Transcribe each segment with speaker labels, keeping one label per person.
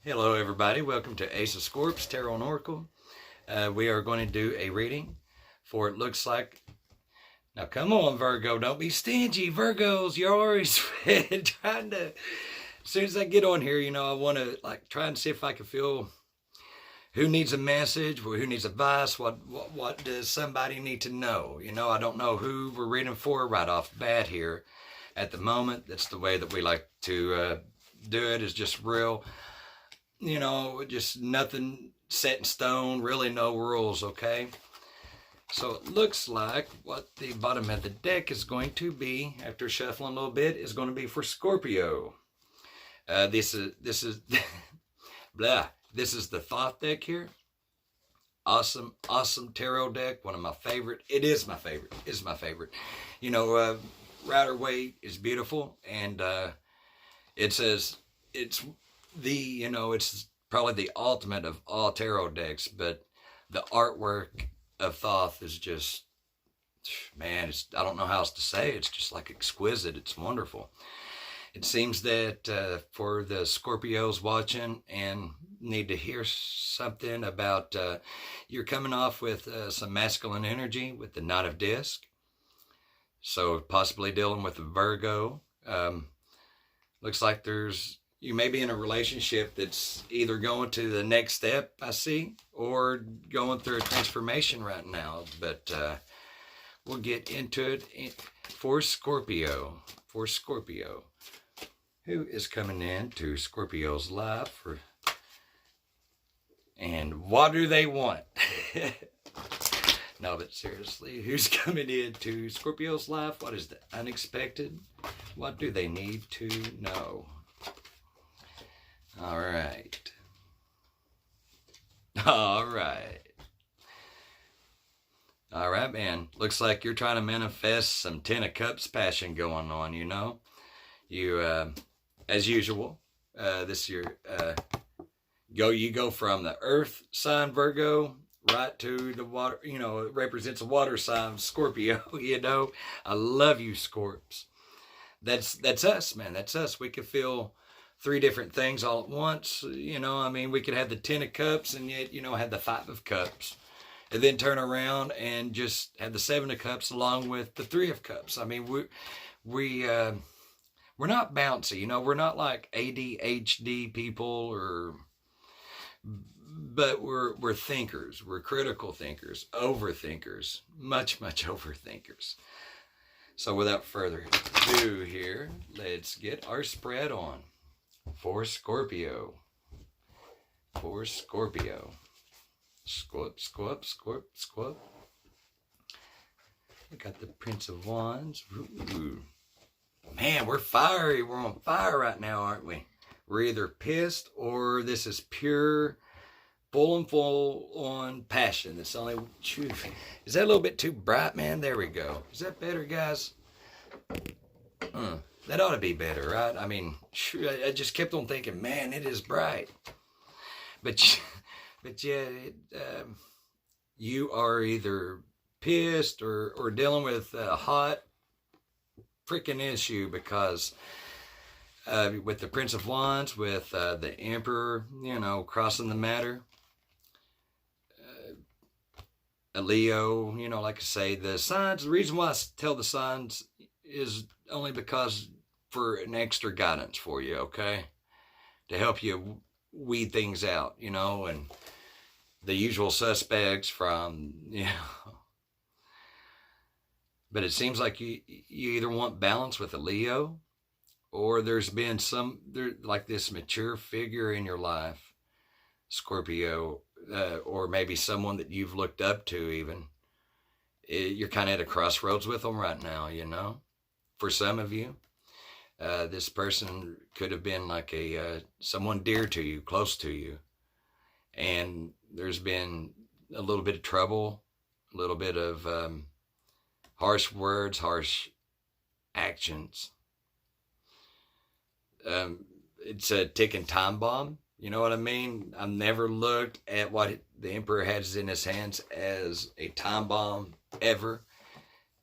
Speaker 1: Hello everybody, welcome to Ace of Scorps Tarot and Oracle. We are going to do a reading for it looks like, now come on Virgo, don't be stingy. Virgos, you're always trying to, as soon as I get on here, I want to try and see if I can feel who needs a message, or who needs advice, what does somebody need to know. I don't know who we're reading for right off the bat here at the moment. That's the way that we like to do it, is just real. Just nothing set in stone, really no rules, okay? So it looks like what the bottom of the deck is going to be, after shuffling a little bit, is going to be for Scorpio. This is blah. This is the Thoth deck here. Awesome tarot deck. One of my favorite. It is my favorite. It's my favorite. Rider Waite is beautiful, and it says it's it's probably the ultimate of all tarot decks, but the artwork of Thoth is just, man, I don't know how else to say. It's just like exquisite. It's wonderful. It seems that for the Scorpios watching and need to hear something about, you're coming off with some masculine energy with the Knight of Disc. So possibly dealing with a Virgo. Looks like you may be in a relationship that's either going to the next step, I see, or going through a transformation right now. But we'll get into it for Scorpio. For Scorpio, who is coming into Scorpio's life, and what do they want? No, but seriously, who's coming into Scorpio's life? What is the unexpected? What do they need to know? All right. All right, man. Looks like you're trying to manifest some Ten of Cups passion going on, You, as usual, this year, you go from the earth sign Virgo right to the water, it represents a water sign Scorpio, I love you, Scorps. That's us, man. That's us. We could feel three different things all at once. We could have the Ten of Cups and yet, have the Five of Cups, and then turn around and just have the Seven of Cups along with the Three of Cups. We're not bouncy, we're not like ADHD people, but we're thinkers. We're critical thinkers, overthinkers, much overthinkers. So without further ado here, let's get our spread on for Scorpio. For Scorpio. Scorp. We got the Prince of Wands. Ooh. Man, we're fiery. We're on fire right now, aren't we? We're either pissed or this is pure, full on passion. That's only, is that a little bit too bright, man? There we go. Is that better, guys? That ought to be better, right? I just kept on thinking, man, it is bright. But yeah, you are either pissed or dealing with a hot freaking issue, because with the Prince of Wands, with the Emperor, crossing the matter, a Leo, like I say, the signs, the reason why I tell the signs is only because for an extra guidance for you, okay? To help you weed things out, and the usual suspects from, But it seems like you either want balance with a Leo, or there's been like this mature figure in your life, Scorpio, or maybe someone that you've looked up to even. You're kind of at a crossroads with them right now, For some of you, this person could have been like someone dear to you, close to you. And there's been a little bit of trouble, a little bit of harsh words, harsh actions. It's a ticking time bomb. You know what I mean? I've never looked at what the Emperor has in his hands as a time bomb ever.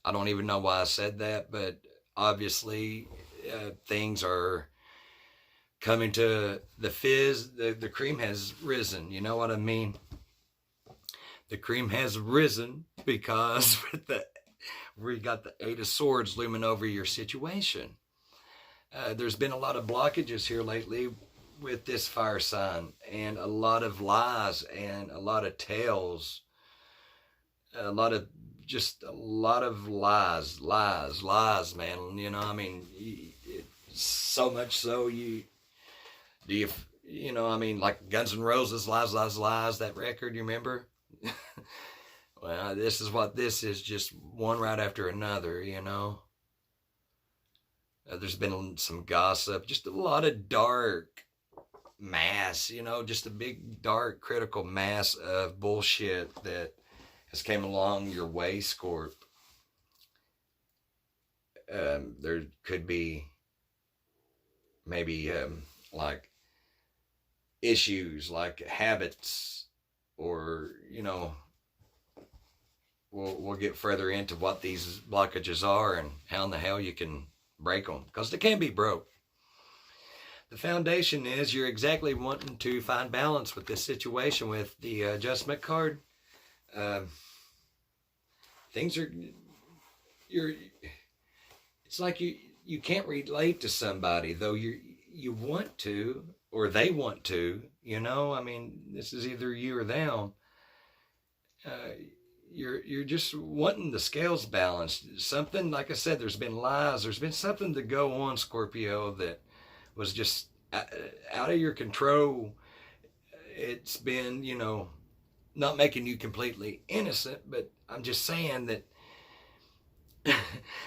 Speaker 1: I don't even know why I said that, but obviously things are coming to the fizz, the cream has risen. You know what I mean? The cream has risen because we got the Eight of Swords looming over your situation. There's been a lot of blockages here lately with this fire sign, and a lot of lies and a lot of tales, a lot of lies, man. You know, I mean, so much so you know, I mean, like Guns N' Roses, Lies, Lies, Lies, that record, you remember? Well, this is what this is, just one right after another, you know. There's been some gossip, just a lot of dark mass, you know, just a big, dark, critical mass of bullshit that has came along your way, Scorp. There could be maybe like issues, like habits, or, you know, we'll get further into what these blockages are and how in the hell you can break them, because they can be broke. The foundation is you're exactly wanting to find balance with this situation with the adjustment card. Things are, it's like you can't relate to somebody, though you want to, or they want to, you know. I mean, this is either you or them. You're just wanting the scales balanced. Something, like I said, there's been lies. There's been something to go on, Scorpio, that was just out of your control. It's been, you know, not making you completely innocent, but I'm just saying that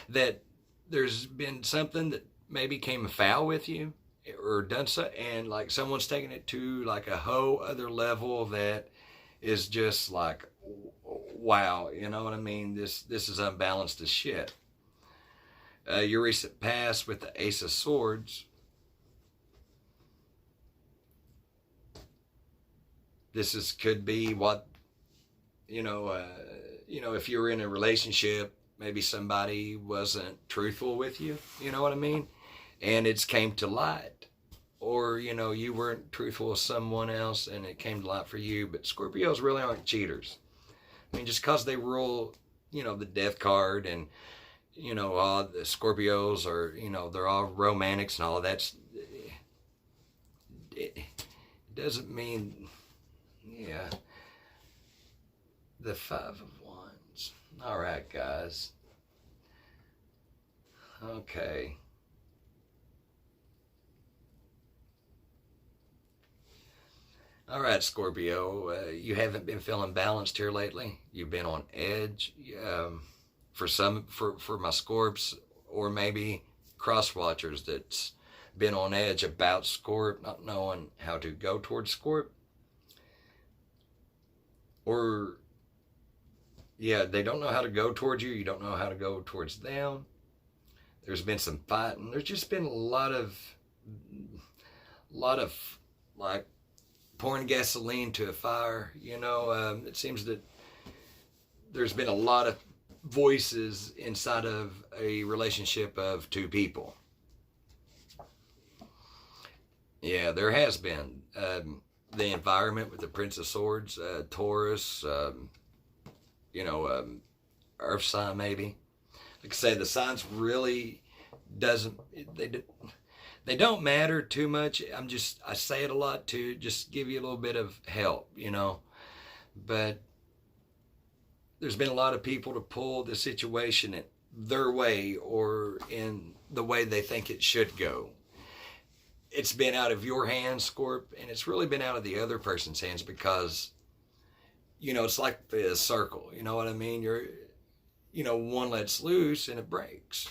Speaker 1: that there's been something that maybe came foul with you or done so, and like someone's taking it to like a whole other level that is just like, wow, you know what I mean? This is unbalanced as shit. Your recent past with the Ace of Swords. This could be what, you know, if you're in a relationship, maybe somebody wasn't truthful with you, you know what I mean? And it's came to light. Or, you know, you weren't truthful with someone else and it came to light for you. But Scorpios really aren't cheaters. I mean, just because they rule, you know, the death card, and, you know, all the Scorpios are, you know, they're all romantics and all of that. It doesn't mean, yeah. The Five of Wands. All right, guys. Okay. All right, Scorpio, you haven't been feeling balanced here lately. You've been on edge. For my Scorps, or maybe cross watchers that's been on edge about Scorp, not knowing how to go towards Scorp. Or, yeah, they don't know how to go towards you. You don't know how to go towards them. There's been some fighting. There's just been a lot of like pouring gasoline to a fire. You know, it seems that there's been a lot of voices inside of a relationship of two people. Yeah, there has been. The environment with the Prince of Swords, Taurus, Earth sign maybe. Like I say, the signs really they don't matter too much. I say it a lot to just give you a little bit of help, you know. But there's been a lot of people to pull the situation in their way or in the way they think it should go. It's been out of your hands, Scorp, and it's really been out of the other person's hands because, you know, it's like the circle. You know what I mean? One lets loose and it breaks.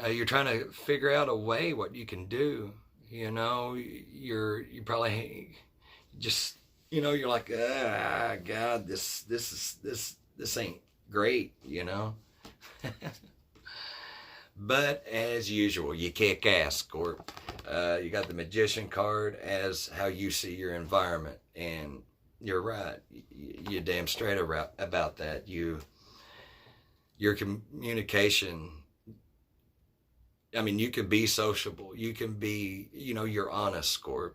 Speaker 1: You're trying to figure out a way what you can do. You know, you probably just, you know, you're like, God, this ain't great, you know. But as usual, you kick ass, Scorp. You got the Magician card as how you see your environment, and you're right. You're damn straight about that. Your communication I mean, you can be sociable. You can be, you know, you're honest, Scorp.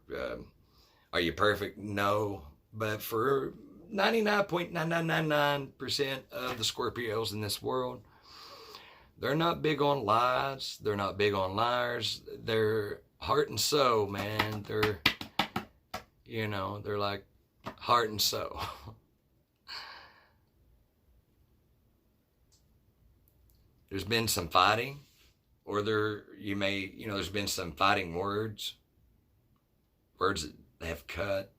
Speaker 1: Are you perfect? No. But for 99.9999% of the Scorpios in this world, they're not big on lies. They're not big on liars. They're heart and soul, man. They're, you know, they're like heart and soul. There's been some fighting, or there's been some fighting words that have cut.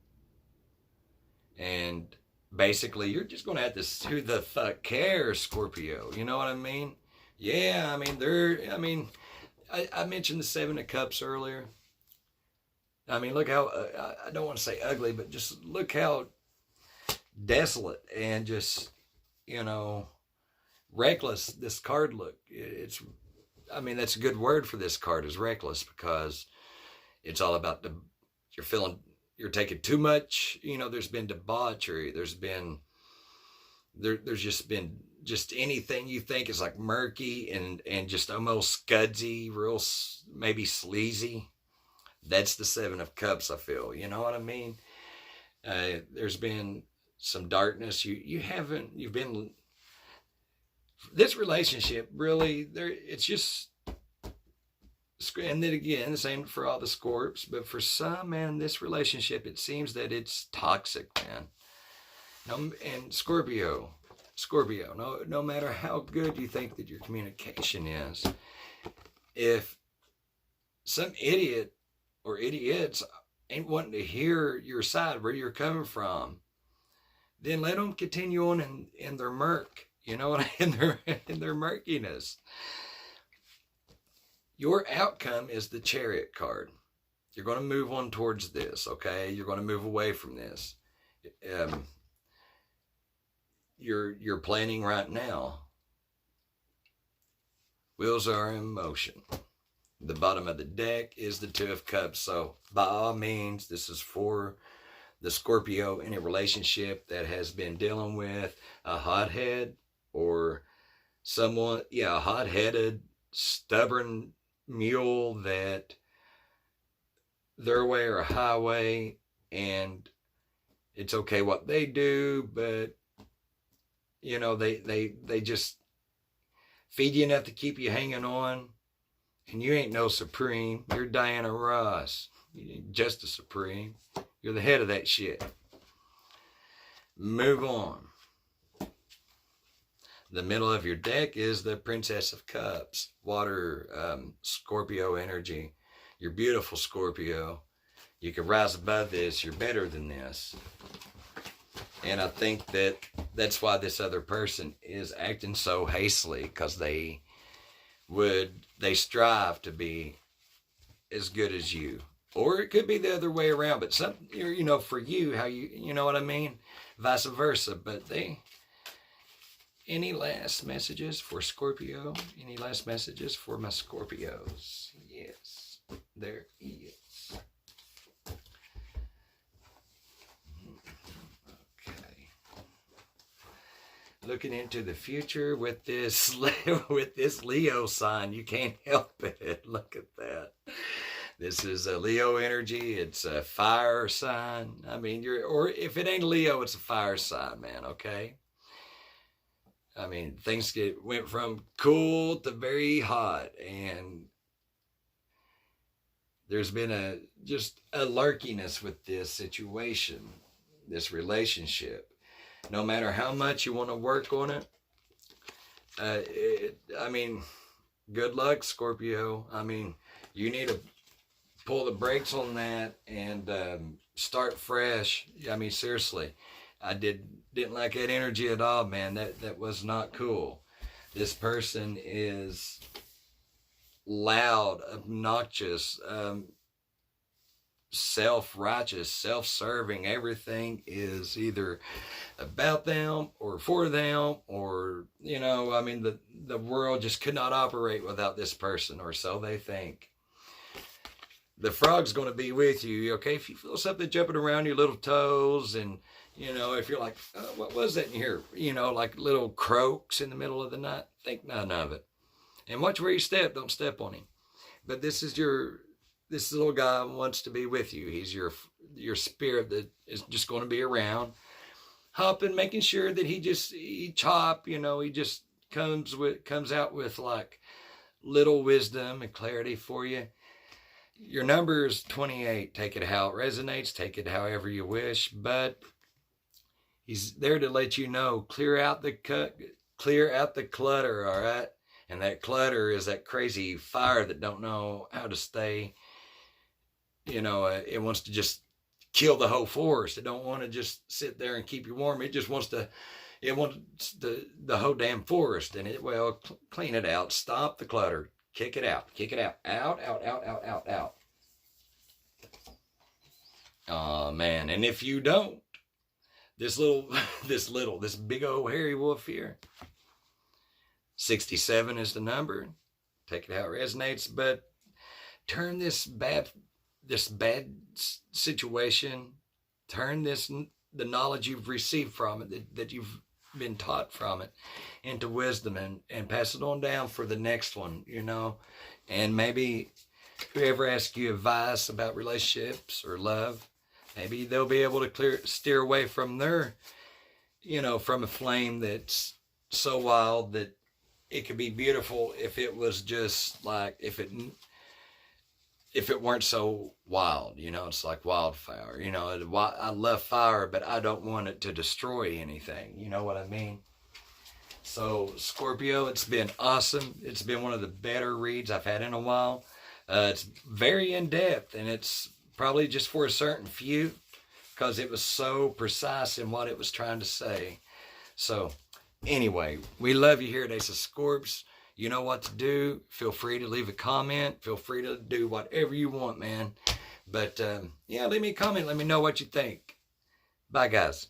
Speaker 1: And basically, you're just going to have to, who the fuck cares, Scorpio? You know what I mean? Yeah, I mean, I mentioned the Seven of Cups earlier. I mean, look how, I don't want to say ugly, but just look how desolate and just, you know, reckless this card look. That's a good word for this card, is reckless, because it's all about you're taking too much. You know, there's been debauchery. There's just been anything you think is like murky and just almost scudsy, real maybe sleazy. That's the Seven of Cups, I feel. You know what I mean? There's been some darkness. You've been, this relationship really, it's just, and then again, the same for all the Scorps, but for some, man, this relationship, it seems that it's toxic, man. And Scorpio, no matter how good you think that your communication is, if some idiot or idiots ain't wanting to hear your side, where you're coming from, then let them continue on in their murk, you know, in their murkiness. Your outcome is the Chariot card. You're going to move on towards this, okay? You're going to move away from this. You're planning right now. Wheels are in motion. The bottom of the deck is the Two of Cups. So by all means, this is for the Scorpio in a relationship that has been dealing with a hothead, or someone, a hot-headed, stubborn mule that their way or a highway, and it's okay what they do, but you know, they just feed you enough to keep you hanging on, and you ain't no supreme. You're Diana Ross. You're just a supreme. You're the head of that shit. Move on. The middle of your deck is the Princess of Cups, water, Scorpio energy. You're beautiful, Scorpio. You can rise above this. You're better than this. And I think that's why this other person is acting so hastily, because they strive to be as good as you. Or it could be the other way around, but you know, for you, how you know what I mean? Vice versa. But any last messages for Scorpio? Any last messages for my Scorpios? Yes, there is. Okay. Looking into the future with this Leo sign, you can't help it. Look at that. This is a Leo energy. It's a fire sign. I mean, or if it ain't Leo, it's a fire sign, man. Okay. I mean, things went from cool to very hot, and there's been just a lurkiness with this situation, this relationship. No matter how much you want to work on it, I mean, good luck, Scorpio. I mean, you need to pull the brakes on that and start fresh. I mean, seriously. I didn't like that energy at all, man. That was not cool. This person is loud, obnoxious, self-righteous, self-serving. Everything is either about them or for them, or, you know, I mean, the world just could not operate without this person, or so they think. The frog's going to be with you, okay? If you feel something jumping around your little toes, and you know, if you're like, oh, what was that in here? You know, like little croaks in the middle of the night, think none of it. And watch where you step. Don't step on him. but this little guy wants to be with you. He's your spirit that is just going to be around, hopping, making sure that he chop, you know, he just comes out with like little wisdom and clarity for you. Your number is 28. Take it how it resonates. Take it however you wish. But he's there to let you know, clear out the clutter, all right? And that clutter is that crazy fire that don't know how to stay. You know, it wants to just kill the whole forest. It don't want to just sit there and keep you warm. It just wants to, it wants the whole damn forest. And clean it out. Stop the clutter. Kick it out. Kick it out. Out, out, out, out, out, out. Oh, man. And if you don't, this big old hairy wolf here, 67 is the number. Take it how it resonates. But turn this bad situation, turn the knowledge you've received from it, that you've been taught from it, into wisdom, and pass it on down for the next one, you know. And maybe whoever asks you advice about relationships or love, maybe they'll be able to steer away from from a flame that's so wild that it could be beautiful if it was just like, if it weren't so wild, you know. It's like wildfire, you know. I love fire, but I don't want it to destroy anything. You know what I mean? So Scorpio, it's been awesome. It's been one of the better reads I've had in a while. It's very in-depth, and it's probably just for a certain few, because it was so precise in what it was trying to say. So anyway, we love you here at Ace of Scorps. You know what to do. Feel free to leave a comment. Feel free to do whatever you want, man. But yeah, leave me a comment. Let me know what you think. Bye, guys.